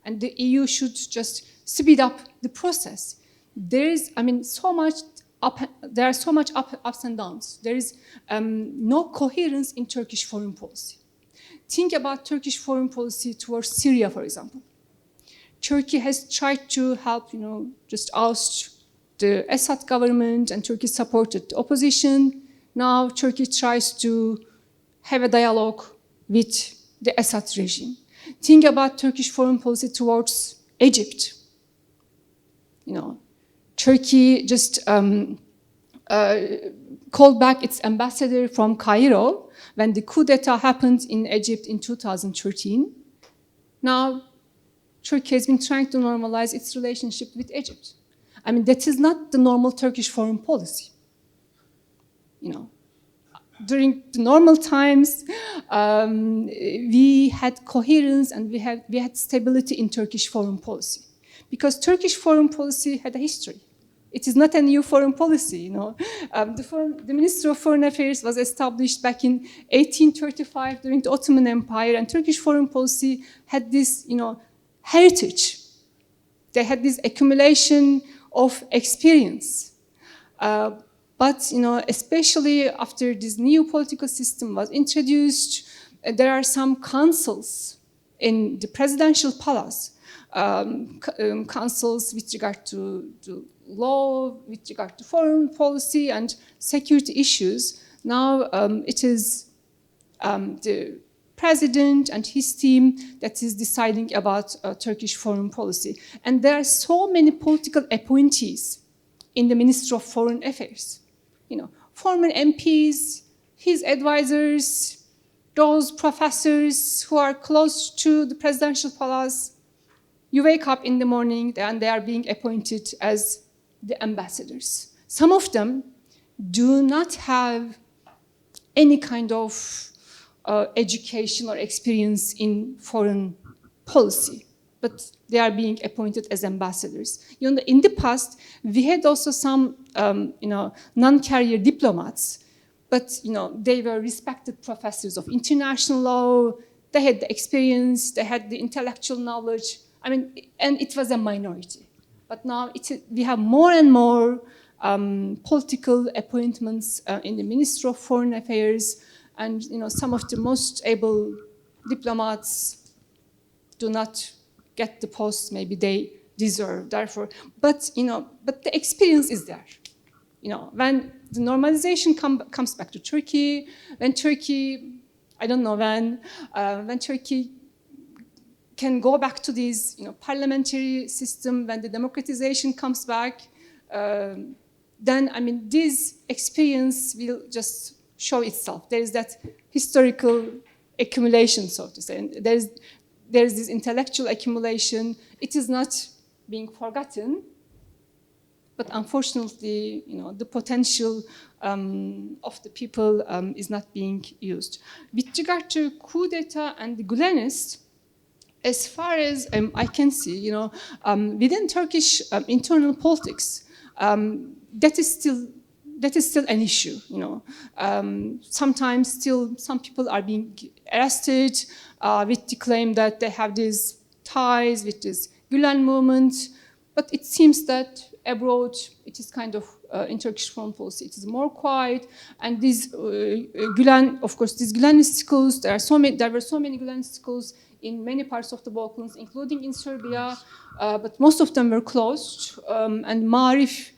and the EU should just speed up the process. There is, I mean, so much there are so much ups and downs. There is no coherence in Turkish foreign policy. Think about Turkish foreign policy towards Syria, for example. Turkey has tried to help, just oust the Assad government, and Turkey supported the opposition. Now Turkey tries to have a dialogue with the Assad regime. Think about Turkish foreign policy towards Egypt. Turkey just called back its ambassador from Cairo when the coup d'etat happened in Egypt in 2013. Now, Turkey has been trying to normalize its relationship with Egypt. I mean, that is not the normal Turkish foreign policy. During the normal times, we had coherence and we had stability in Turkish foreign policy, because Turkish foreign policy had a history. It is not a new foreign policy. The Ministry of Foreign Affairs was established back in 1835 during the Ottoman Empire, and Turkish foreign policy had this, heritage. They had this accumulation of experience. But especially after this new political system was introduced, there are some councils in the presidential palace, councils with regard to law, with regard to foreign policy and security issues. Now it is the president and his team that is deciding about Turkish foreign policy. And there are so many political appointees in the Ministry of Foreign Affairs. Former MPs, his advisors, those professors who are close to the presidential palace. You wake up in the morning and they are being appointed as the ambassadors. Some of them do not have any kind of education or experience in foreign policy, but they are being appointed as ambassadors. In the past, we had also some, non-career diplomats, but they were respected professors of international law. They had the experience, they had the intellectual knowledge. I mean, and it was a minority. But now we have more and more political appointments in the Ministry of Foreign Affairs, and some of the most able diplomats do not get the posts maybe they deserve. Therefore, but the experience is there. When the normalization comes back to Turkey, when Turkey, I don't know when Turkey can go back to this parliamentary system, when the democratization comes back, then this experience will just show itself. There is that historical accumulation, so to say. And there is this intellectual accumulation. It is not being forgotten, but unfortunately, the potential of the people is not being used. With regard to coup d'etat and the Gülenists, as far as I can see, within Turkish internal politics, that is still an issue, you know. Sometimes still some people are being arrested with the claim that they have these ties with this Gülen movement, but it seems that abroad it is kind of in Turkish foreign policy it is more quiet, and these Gülen, of course, these Gülenist schools, there were so many Gülenist schools in many parts of the Balkans, including in Serbia, but most of them were closed, and Marif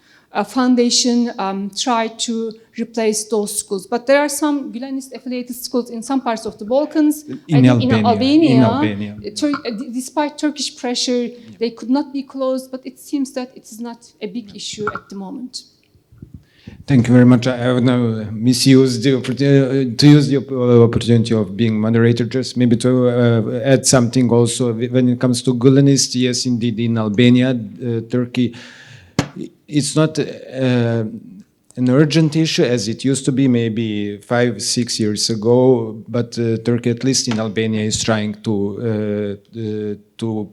Foundation tried to replace those schools. But there are some Gülenist-affiliated schools in some parts of the Balkans. In Albania. Despite Turkish pressure, they could not be closed, but it seems that it is not a big issue at the moment. Thank you very much. I have now misused the opportunity to use the opportunity of being moderator, just maybe to add something also when it comes to Gülenist. Yes, indeed, in Albania, Turkey, it's not an urgent issue as it used to be maybe 5-6 years ago, but Turkey, at least in Albania, is trying to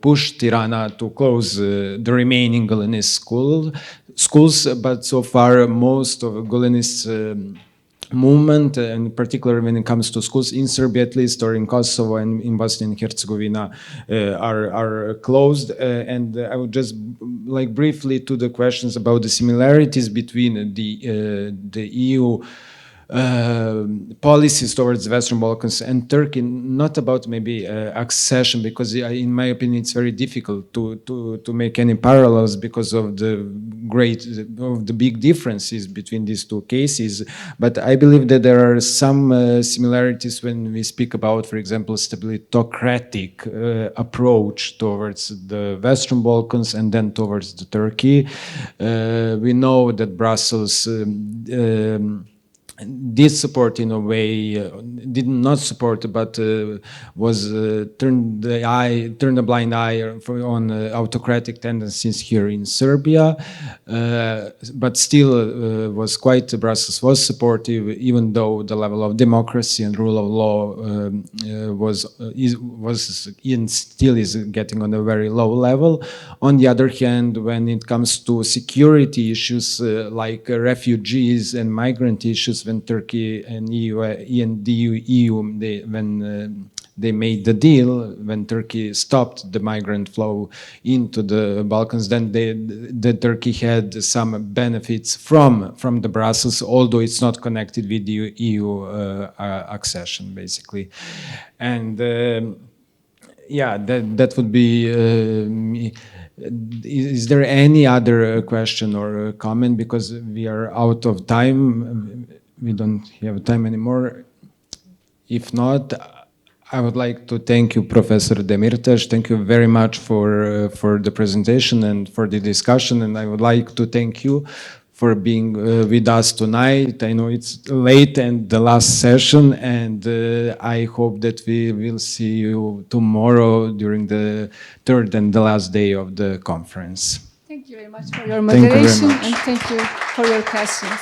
push Tirana to close the remaining Gülenist schools, but so far most of Gülenist movement, and particularly when it comes to schools in Serbia at least, or in Kosovo and in Bosnia and Herzegovina, are closed. And I would just like briefly to the questions about the similarities between the EU policies towards the Western Balkans and Turkey, not about maybe accession, because in my opinion it's very difficult to make any parallels because of the big differences between these two cases. But I believe that there are some similarities when we speak about, for example, stabilitocratic approach towards the Western Balkans and then towards the Turkey. We know that Brussels did support in a way, did not support, but was turned a blind eye on autocratic tendencies here in Serbia, but still Brussels was supportive, even though the level of democracy and rule of law still is getting on a very low level. On the other hand, when it comes to security issues like refugees and migrant issues, when Turkey and they made the deal, when Turkey stopped the migrant flow into the Balkans, then the Turkey had some benefits from the Brussels, although it's not connected with the EU accession, basically. And yeah, that would be. Is there any other question or comment? Because we are out of time. We don't have time anymore. If not, I would like to thank you, Professor Demirtaş. Thank you very much for the presentation and for the discussion. And I would like to thank you for being with us tonight. I know it's late and the last session, and I hope that we will see you tomorrow during the third and the last day of the conference. Thank you very much for your moderation, and thank you for your questions.